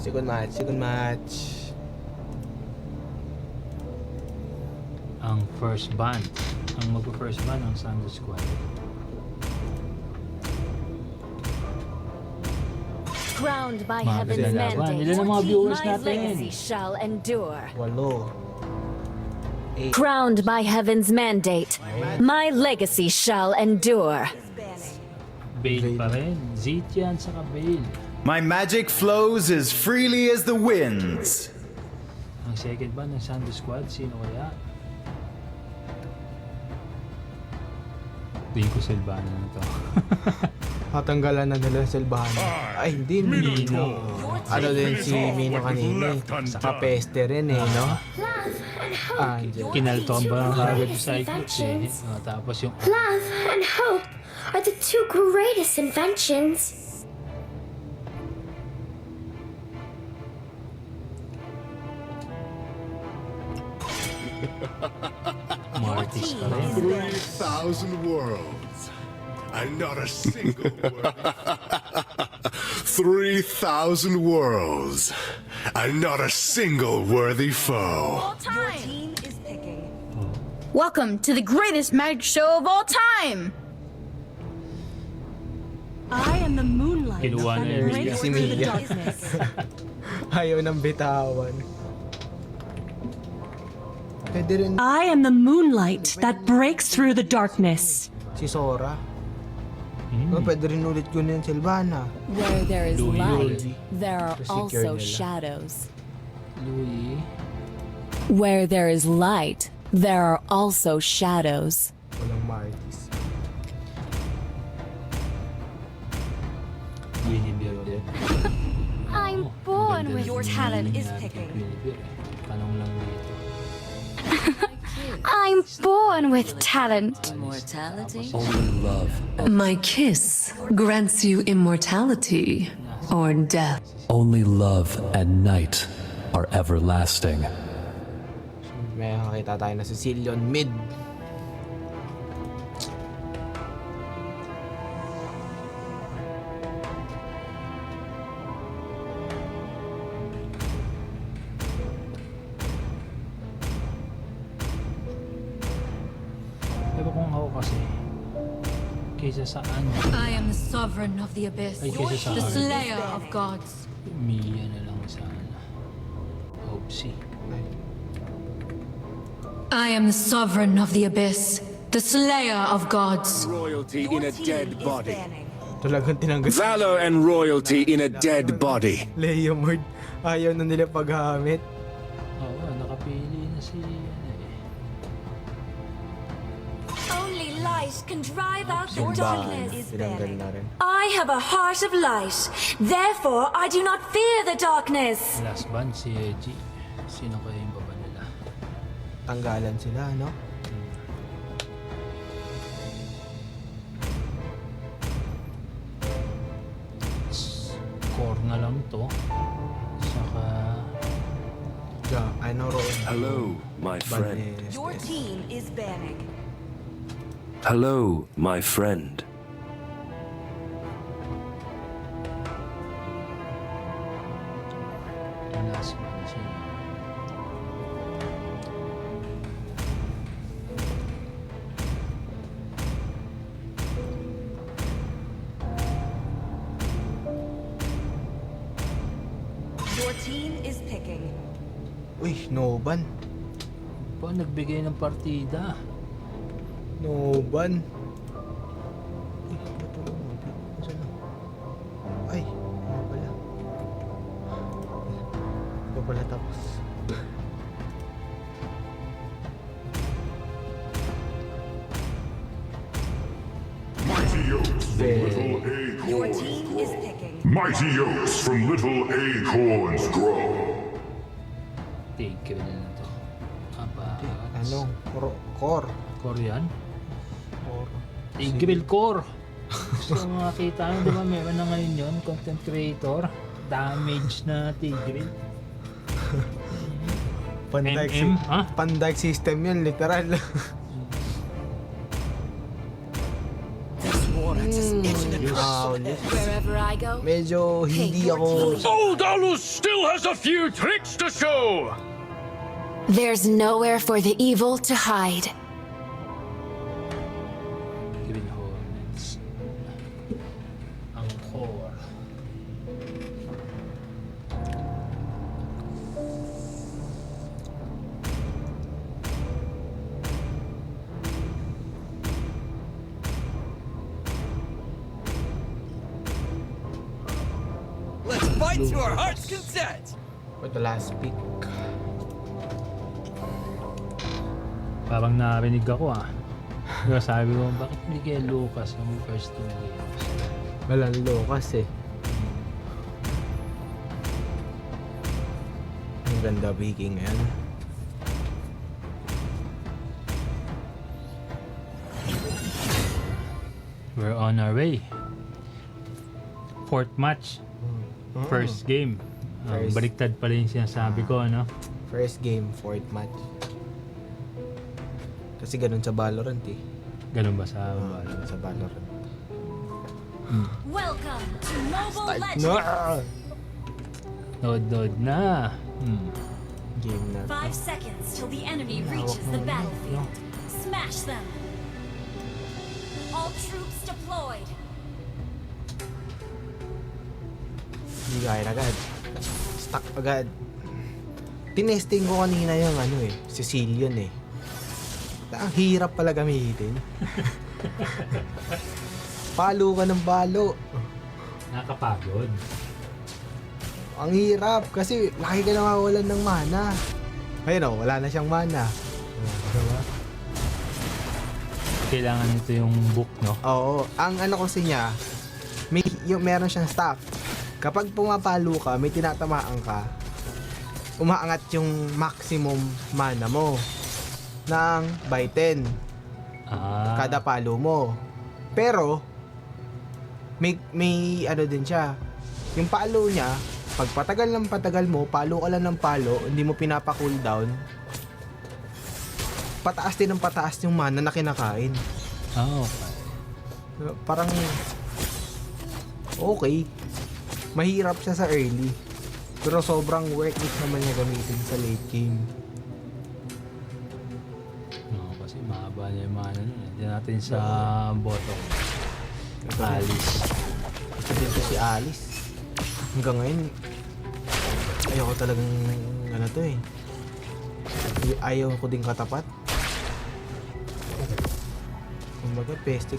Second match. Ang first band. Ang magpa-first band ang Sando Squad. Crowned by Mga heaven's ganda-laban. mandate, Ilan ang mga viewers my natin? legacy shall endure. 8. Crowned by heaven's mandate, my legacy shall endure. Bale pa rin. Zitian saka Bale. My magic flows as freely as the winds. Ang second band ng Sando Squad, sino kaya? Tingin ko Silvana na to. Tatanggalan na nila sa Silvana. Ay, hindi. Mino. Ano din si Mino kanina. Saka Peste rin eh, no? Kinalton ba ang kagad sa Cyclops eh. Tapos yung Love and hope are the two greatest inventions. Martis pa rin. 3,000 worlds, and not a single word. 3,000 worlds, and not a single worthy foe. Welcome to the greatest magic show of all time! I am the moonlight Kinuha na yung breaks si through the Mia. darkness. Ayaw ng bitawan. Pwede rin I am the moonlight that breaks through the darkness. si Sora. No, pwede rin ulit ko na yung Silvana. Where there is Louis. light, there are Secure also nila. shadows. Louis. Where there is light, there are also shadows. Walang Martis. Guinevere din. I'm born with your talent is picking. Tanong lang dito. I'm born with talent. Immortality? My kiss grants you immortality or death. Only love and night are everlasting. May nakakita tayo na si Sicilian mid. Pero kung ako kasi, kaysa saan, I am the sovereign of the abyss, ay kaysa saan, the slayer of gods. Mia na lang sana. Hopsy. I am the sovereign of the abyss, the slayer of gods. Royalty in a dead body. Talagang tinanggal. Valor and royalty in a dead body. Leo Mord. Ayaw na nila paghamit. Oo, nakapili na si, Only light can drive out the darkness. Tinanggal na rin. I have a heart of light. Therefore, I do not fear the darkness. last band si Eji. Sino kaya yung baba nila? Tanggalan sila, no? Core na lang to. Saka, Yeah, I know Rowan. Hello, my friend. Your team. Hello, my friend. yung last band sino? Uy, Noban. Pa, nagbigay ng partida. Noban. Uy, ba't wala mo? Saan na? Ay, ano pala? Ano pala tapos? Mighty yokes from little acorns grow. Mighty yokes from little acorns grow. Take na lang to. Ano? Core. Core yan? Core. Tigreal core. Gusto mo makita nyo, di ba meron na ngayon yun, content creator, damage na Tigreal. Pandag, MM, ha? Pandag system yan, literal. Aulus. Wherever I go, Medyo hindi ako... Old Aulus still has a few tricks to show! there's nowhere for the evil to hide. Green Hornets. Ang core. Let's fight to our heart's content! For the last pick. Parang narinig ako Kaya sabi ko, bakit hindi kay Lucas yung first 2 games? Walang Lucas eh. Ang ganda Viking yan. We're on our way. 4th match. First game. First. Baliktad pala yung sinasabi ko, ano? First game, 4th match. Kasi ganun sa Valorant eh. Ganun ba sa Ganun sa Valorant. Welcome to Mobile Legends! No! Nod na. Game na. 5 seconds till the enemy reaches the battlefield. Smash them! All troops deployed! Hindi kaya agad. Stuck agad. Tinesting ko kanina yung Sicilian eh. Ang hirap pala gamitin. Palo ka ng palo. Nakapagod. Ang hirap kasi laki ka nawawalan ng mana. Ayun wala na siyang mana. Diba? Kailangan nito yung book, no? Oo. Ang kasi niya, meron siyang staff. Kapag pumapalo ka, may tinatamaan ka, umaangat yung maximum mana mo ng by 10 kada palo mo. Pero may din siya. Yung palo niya, pag patagal ng patagal mo, palo ka lang ng palo, hindi mo pinapa-cooldown, pataas din ng pataas yung mana na kinakain. Okay. Parang okay. Mahirap siya sa early. Pero sobrang worth it naman niya gamitin sa late game. No, kasi mahaba niya yung mana nun. Diyan natin sa bottom. Alice. Ito din to si Alice. Hanggang ngayon, ayoko talagang ayaw ko din katapat. Kumbaga, peste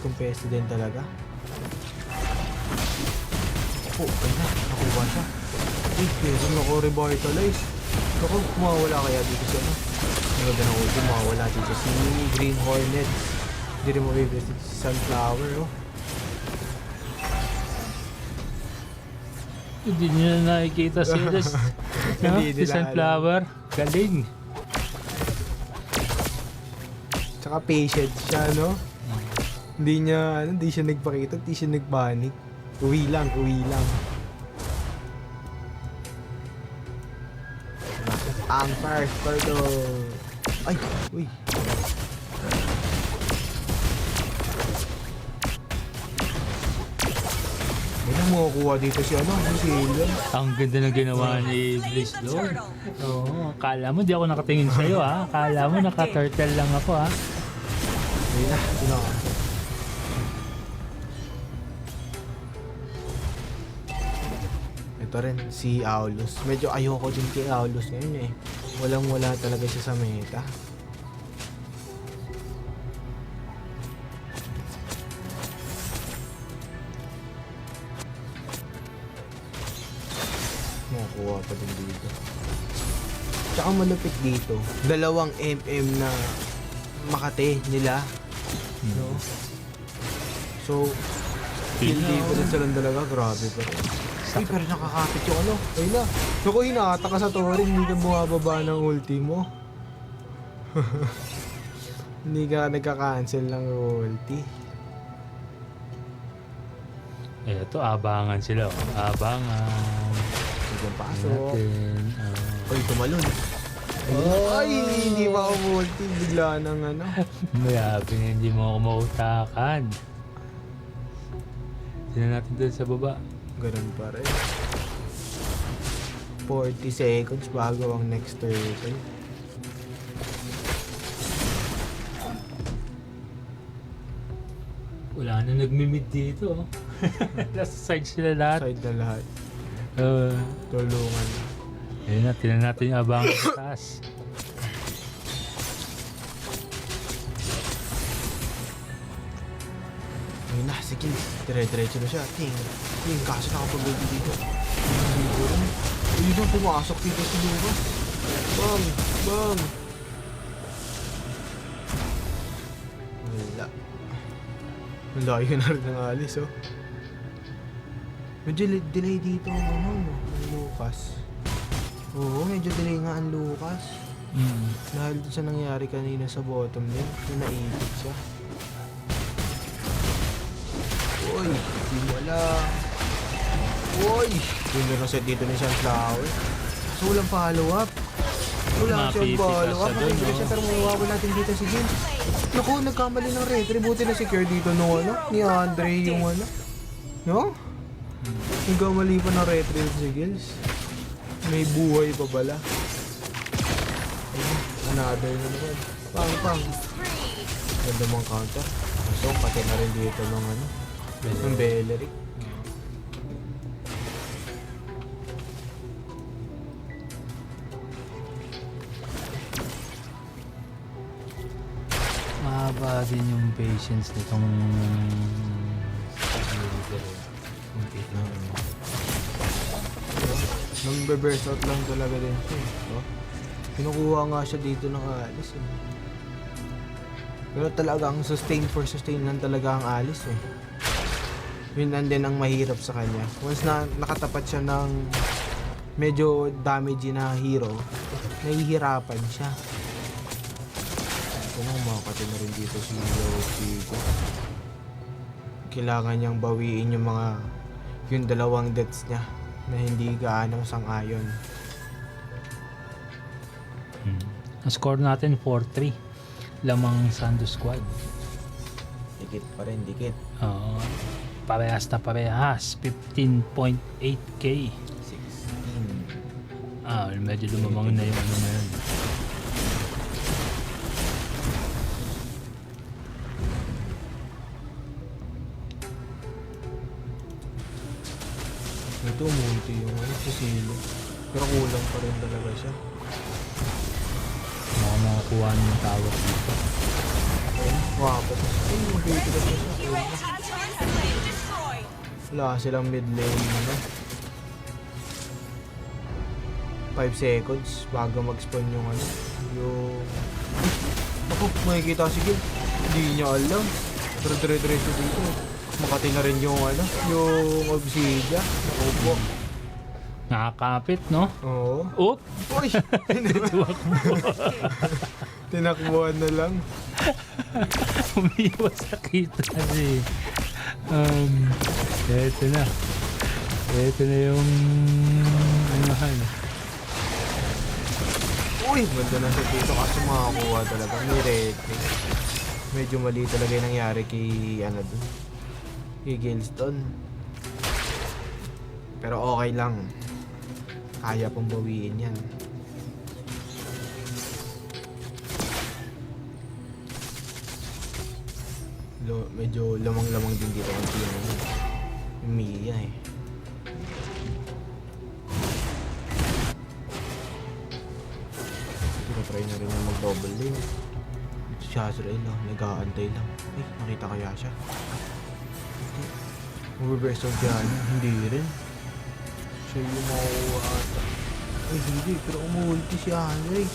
din talaga. Ganda. Nakuha siya. Meron ako revitalize. Naku, mawawala kaya dito siya, Ang ganda ng ulti, mawawala dito si Green Hornet. Hindi rin mabibisit si Sunflower, Hindi niya nakikita si si Sunflower. Galing. Tsaka patient siya, Hindi siya nagpakita, hindi siya nagpanik. Uwi lang. Ang first turtle. Ay, uy. May nang makukuha dito si si Alien. Ang ganda ng ginawa ni Bliss doon. Oo, akala mo di ako nakatingin sa'yo Akala mo naka-turtle lang ako Ayun na. Ito rin, si Aulus. Medyo ayoko din kay Aulus ngayon Walang-wala talaga siya sa meta. Makukuha pa din dito. Tsaka malupit dito. 2 MM na Makate nila. So, hindi pa rin silang dalaga. Grabe pa rin. Uy, pero nakakapit yung Ayun na. Naku, hinata ka sa Torin. Hindi ka bumababa ng ulti mo. Hindi ka nagka-cancel ng ulti. Eto, abangan sila. Abangan. Bigyan pasok. Natin. Uy, tumalon. Ay, hindi pa ako multi. Bigla nang Mayabing hindi mo ako mautakan. Tingnan natin doon sa baba. Ganun pa rin. 40 seconds bago ang next turtle. Wala na nagmi-mid dito. Nasa side sila lahat. Side na lahat. Uh, Tulungan. Ayun na, tingnan natin yung abangan sa taas. Ayun na, sige. Dire-diretso na siya. Ting. Kaso nakapag-ulti dito. Dito rin. Ayun na, pumasok dito si Lucas. Bang! Bang! Wala. Ang layo na rin ng alis, oh. Medyo delay dito ang ang Lucas. Oo, medyo delay nga ang Lucas. Dahil sa nangyari kanina sa bottom lane, na naipit siya. Uy, di mo alam. Uy! Ganda na set dito ni Sunflower. So walang follow-up. Wala siyang follow-up. Makikita siya pero mawawala natin dito si Gil. Naku, nagkamali ng retributi na secure dito nung ano, ni Andre yung ano. No? Nagkamali pa ng retributi si Gils. May buhay pa pala. Ayun, another na naman. Pang. Ganda mong counter. So, pati na rin dito ng ano. Ng Beleric. Mahaba din yung patience nitong Nang be-burst out lang talaga din siya. Oh. Kinukuha nga siya dito ng Alice. Eh. Pero talagang sustain for sustain lang talaga ang Alice. Eh. Yun lang din ang mahirap sa kanya. Once na nakatapat siya ng medyo damage na hero, nahihirapan siya. Ito na, makakati na rin dito si Loki. Kailangan niyang bawiin yung dalawang deaths niya na hindi gaano sang-ayon. Ang score natin 4-3. Lamang Sando Squad. Dikit pa rin, dikit. Oo. Parehas na parehas. 15.8k. 16. Medyo lumamang na yung ano na yun. Ito, munti yung ano, sisilo. Pero kulang pa rin talaga siya. Makakuha ng tawag dito. Wapo. Ay, mag-gate na siya. Wala silang mid lane, ano. 5 seconds bago mag-spawn yung ano. Yung... Ako, makikita si Gil. Hindi niya alam. Pero dire-diretso dito. Makati na rin yung ano, yung obsidian. Nakupo. Nakakapit, no? Oo. Oop! Uy! Tinakbuhan na lang. Umiiwas sa kita kasi. Eto na. Eto na yung anuhan. Uy! Ganda na sa dito kasi makakuha talaga. May rating. Medyo mali talaga yung nangyari kay ano dun. Kay Gilston. Pero okay lang. Kaya pong bawiin yan. Medyo lamang-lamang din dito ang team ano. Yung Mia eh. Try na rin yung mag-double lane. Si Azrael no, nag-aantay lang. Ay, nakita kaya siya. Mag-reverse on kaya niya, hindi rin. Siya yung makuha ata. Ay, hindi, pero umulti si Azrael.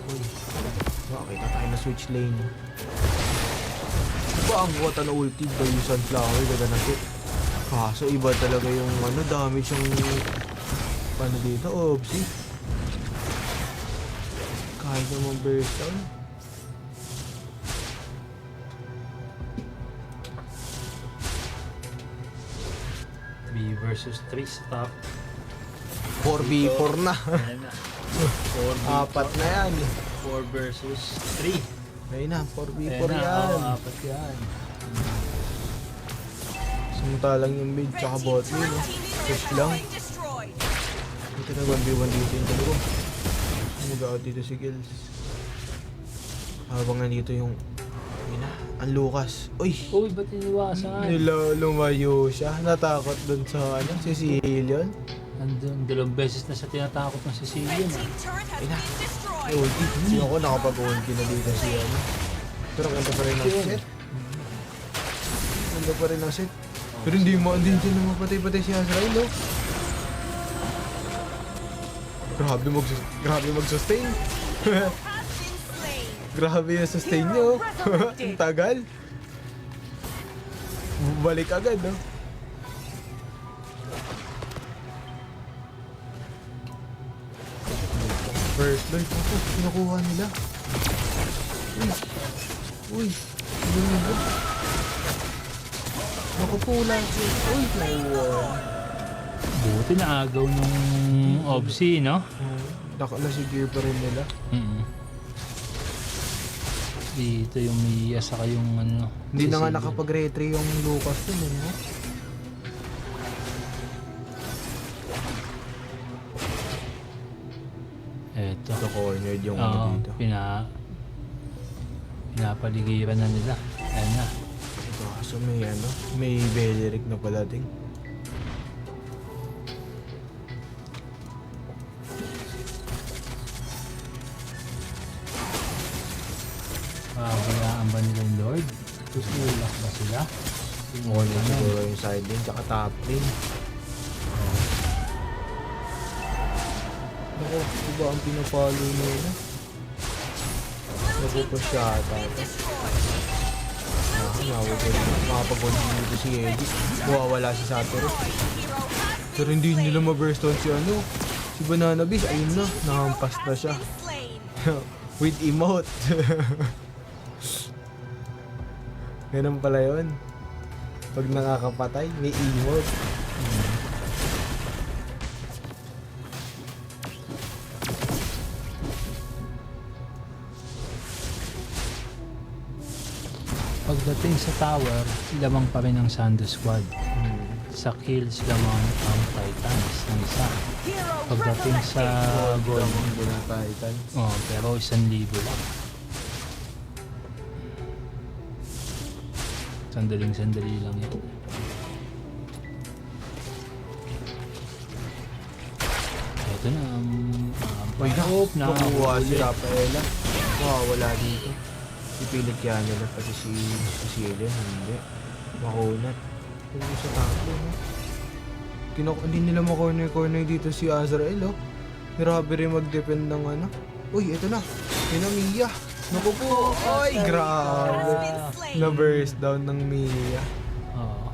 Uy, bakit tayo na switch lane? Diba ang kuha na ulti ba yung Sunflower, ganda na ito. Kaso iba talaga yung ano, damage yung paano dito? Obsi. Kahit naman burst down. B versus 3 stop. 4v4 na. Ayan na. 4v4. Apat na yan. 4 versus 3. Ayun na, 4v4 Ayan na, yan. apat yan. Samantalang yung mid tsaka bot lane, no? Push lang. Ito na 1v1 dito yung dalawa. Mag-out dito si Gills. Habang nandito yung... Yun na, ang Lucas. Uy! Uy, ba't iniwasan? Lumayo siya. Natakot dun sa ano, si Cecilion. Andun, 2 beses na siya tinatakot ng Sicilian. Ay na. Ay, ulti. Hindi ako nakapag-ulti na dito si ano. Pero ganda pa rin ang set. Ganda pa rin ang set. Pero hindi na mapatay-patay si Azrael, no? Grabe mag-sustain. Grabe yung sustain nyo. Ang tagal. Balik agad, no? First blood. Ako, kinukuha nila. Uy. Uy. Nakupula siya. Uy. Buti na agaw nung Obsi, no? Naka na si gear pa rin nila. Dito yung Mia saka yung ano. Hindi na nga nakapag-retry yung Lucas dun, eh, no? Eto. Ito cornered yung ano dito. Pinapaligiran na nila. Ayan na. Ito kaso may ano, may Beleric na pala din. Bayaan ba nila yung Lord? Tutulak ba sila? Corner siguro yung side lane, tsaka top lane. Naku, iba ang pinapalo nila. Napupush siya ata. Makapag-continue dito si Eddie. Mawawala si Satoru. Pero hindi nila ma-burst on si ano. Si Banana Beast, ayun na. Nakampas na siya. With emote. Ganun pala yun. Pag nakakapatay, may emote. Pagdating sa tower, lamang pa rin ang Sando Squad. Sa kills lamang ang Titans ng isa. Pagdating sa gold, Titan. pero 1,000 lang. Sandaling-sandali lang yun. Ito na, Nakuha si Rafaela. Wala dito. Ipilit kaya nila pati si Cecilia. Hindi. Makunat. Kung sa tapo, no? Hindi nila makorner-corner dito si Azrael, oh. Grabe rin mag-depend ng ano. Uy, ito na. Yun ang Mia. Naku po. Ay, grabe. Na-burst down ng Mia. Oo.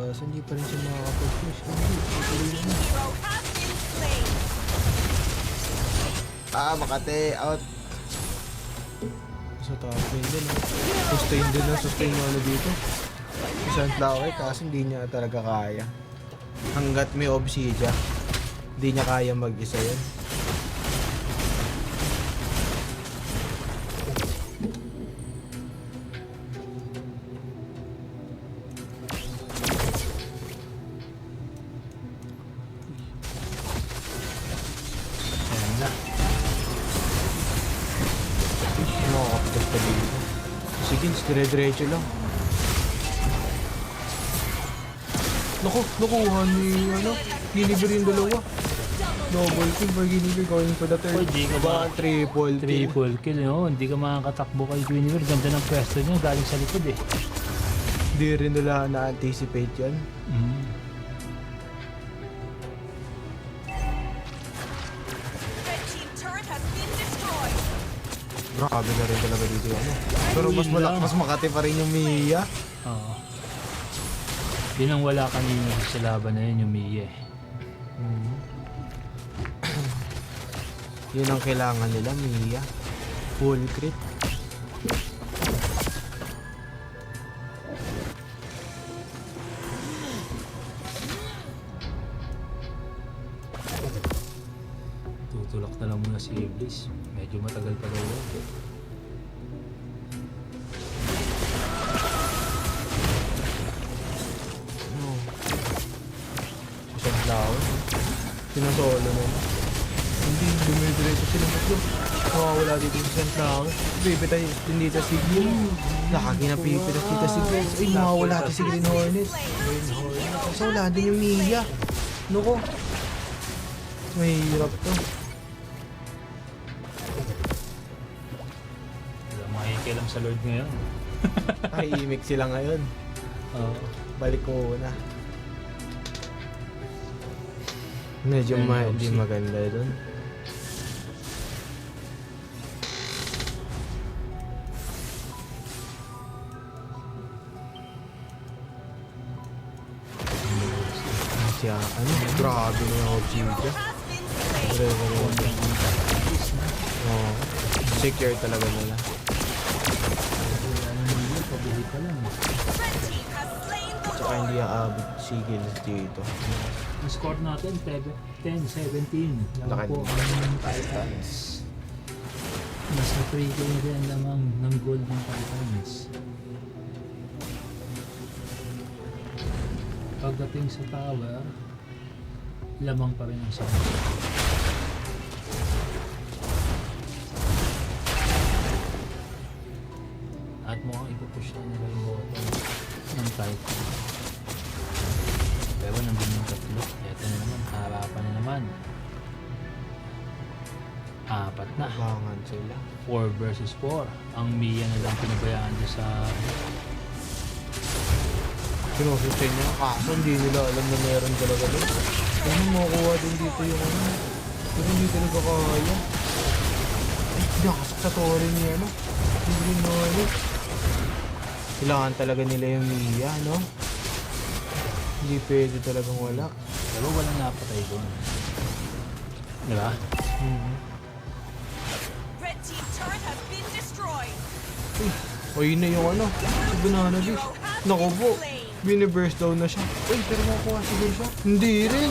Kasi hindi pa rin siya makakapag-push. Hindi. Makate. Out. Sa top lane din, sustain din na. Sustain yung ano dito. Si Sunflower, kasi hindi niya talaga kaya. Hanggat may obsidian, hindi niya kaya mag-isa yan. Sige, dire-diretso lang. Nakuha ni Giniber yung dalawa. Double kill by Giniber going for the third. Hindi ka ba triple kill, no? Hindi ka makakatakbo kay Giniber. Ganda ng pwesto niya, galing sa likod eh. Hindi rin nila na-anticipate yan. Grabe na rin talaga dito yan. Pero mas makati pa rin yung Mia. Oo. Yun ang wala kanina sa laban na yun, yung Mia. Yun ang kailangan nila, Mia. Full crit. Tutulak na lang muna si Iblis. Medyo matagal pa daw yun. Lawan. Sinasolo na yun. Hindi, dumidiretso silang tatlo. Wala dito sa Sunflower. Pipitay din dito si Gil. Lagi na pipitas dito si Gil. Ay, mawawala dito si Green Hornet. Green Hornet. Kasi wala din yung Mia. Ano ko? Mahirap to. Wala makikialam sa Lord ngayon. Tahimik sila ngayon. Oo. Balik ko muna. Medyo hindi maganda dun. Siya, grabe na yung Obsidian. Oo. Secure talaga nila. Tsaka hindi aabot si Gilles dito. Ang score natin, 10-17. Lang Laki po din. ang Titans. Nasa 3K na rin lamang ng gold ng Titans. Pagdating sa tower, lamang pa rin ang sama. At mukhang ipupush na nila yung bottom ng Titans. Pero nandun yung tatlo. Eto na naman, harapan na naman. 4 na. Abangan sila. 4 versus 4. Ang Mia na lang pinabayaan doon sa... Sinusustain niya. Kaso hindi nila alam na meron talaga doon. Kung makukuha din dito yung pero hindi talaga kaya. Ay, nakasok sa tore niya, Hindi na, kailangan talaga nila yung Mia, Hindi pwede talagang wala. Pero walang napatay doon. Diba? Red team turret has been destroyed. Uy, yun na yung si Banana Dish. Naku po, biniburst down na siya. Uy, pero makukuha siguro siya. Hindi rin.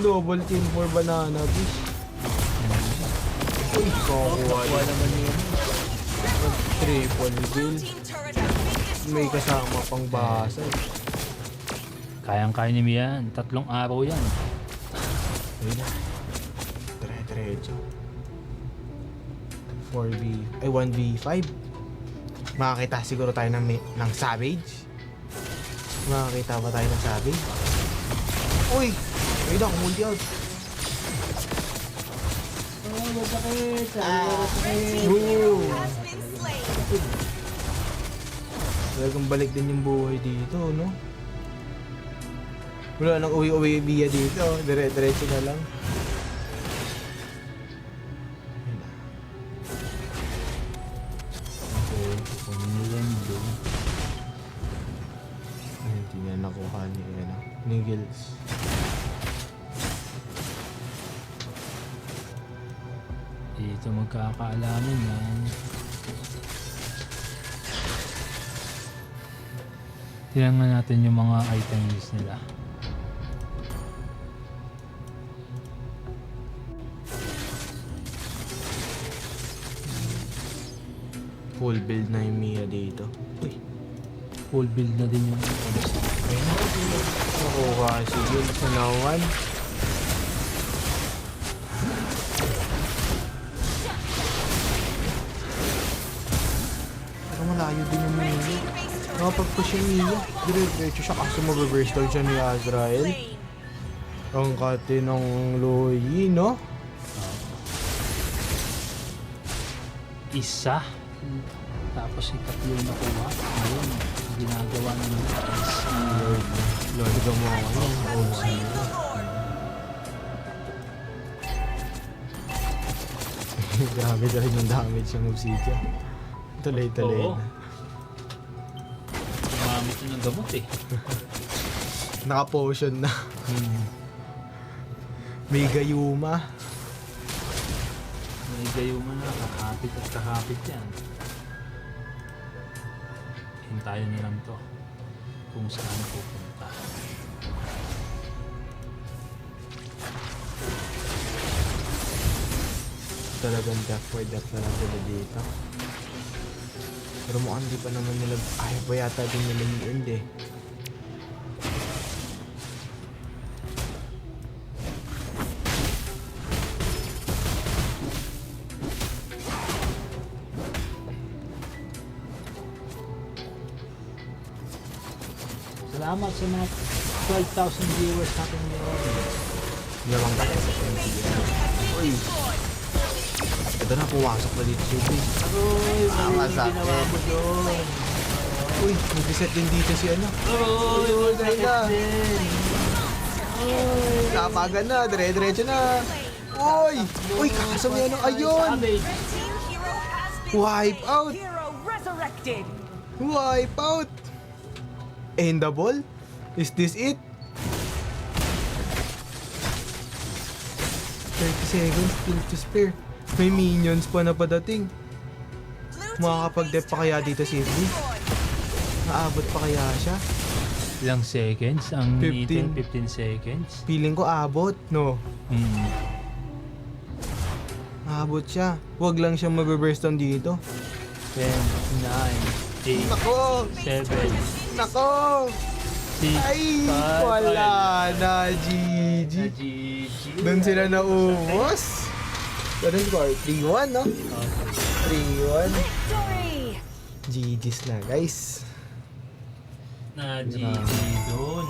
Double kill for Banana Dish. Uy, makukuha naman yun. Triple kill. May kasama pang basa. Kayang-kaya ni Mia yan. 3 araw yan. Ayun na. Dire-diretso. 1v5. Makakita siguro tayo ng Savage. Makakita ba tayo ng Savage? Uy! Ayun na, multi out. Oh, masakit. Talagang balik din yung buhay dito, Wala nang uwi-uwi biya dito. Dire-diretso na lang. Okay, kunin nila yung blue. Hindi na nakuha ni Gilles. Dito magkakaalaman yan. Tingnan natin yung mga items nila. Full build na yung Mia dito. Uy, Full build na din yung items. nakuha si Gilles sa nawan. Pero malayo din yung Mia. Nakapag-push yung Mia. Diretso siya kaso mag-reverse down siya ni Azrael. Ang kate ng Loyi, Isa. Tapos itatlo na kuha. Ngayon, ginagawa na ng guys. Lord gumawa Grabe na rin yung damage yung Obsidian. Tuloy-tuloy Oo. na. Gumamit yun ng gamot Naka-potion na. May gayuma. May gayuma na. Kakapit at kakapit yan. Hintayin na lang to. Kung saan pupunta. Talagang death for death na lang sila dito. Pero mukhang di pa naman nila, ayaw pa yata din nila yung end Salamat sa mga 12,000 viewers natin ngayon. Lamang tayo sa MT. Uy! Ito na, puwasok na dito si Ubi. Aroy, masakit. ginawa mo doon. Uy, nag-reset din dito si ano. Aroy, sakit din. Kapagan na, dire-diretso na. Uy! Uy, kaso may ano, ayun! Wipe out! Hero resurrected. Wipe out! Endable? Is this it? 30 seconds still to spare. May minions pa na padating. Makakapag-dep pa kaya dito si Izzy? Naabot pa kaya siya? Ilang seconds? Ang 15. Intel 15 seconds? Feeling ko abot, no? Abot siya. Huwag lang siya mag-burst down dito. 10, 9, 8, Nako! 7, Nako! 6, Ay! 5, Wala na, GG. Doon sila naubos. Ganun score? 3-1, no? 3-1. GG's na, guys. Na GG doon.